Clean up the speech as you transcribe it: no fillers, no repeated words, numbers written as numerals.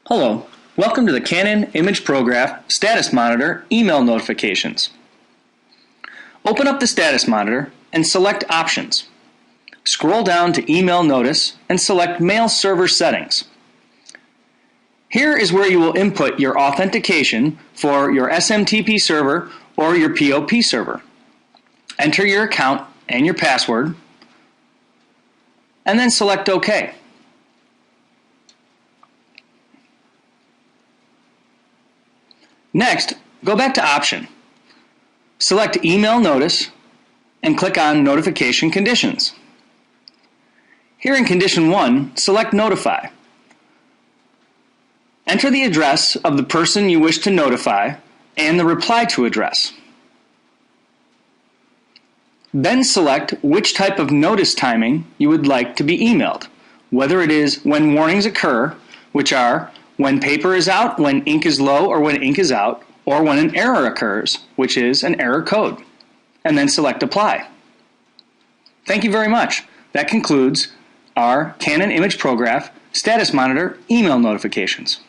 Hello, welcome to the Canon imagePROGRAF Status Monitor email notifications. Open up the Status Monitor and select Options. Scroll down to Email Notice and select Mail Server Settings. Here is where you will input your authentication for your SMTP server or your POP server. Enter your account and your password, and then select OK. Next, go back to Option. Select Email Notice and click on Notification Conditions. Here in Condition 1, select Notify. Enter the address of the person you wish to notify and the reply to address. Then select which type of notice timing you would like to be emailed, whether it is when warnings occur, which are when paper is out, when ink is low, or when ink is out, or when an error occurs, which is an error code, and then select Apply. Thank you very much. That concludes our Canon imagePROGRAF Status Monitor email notifications.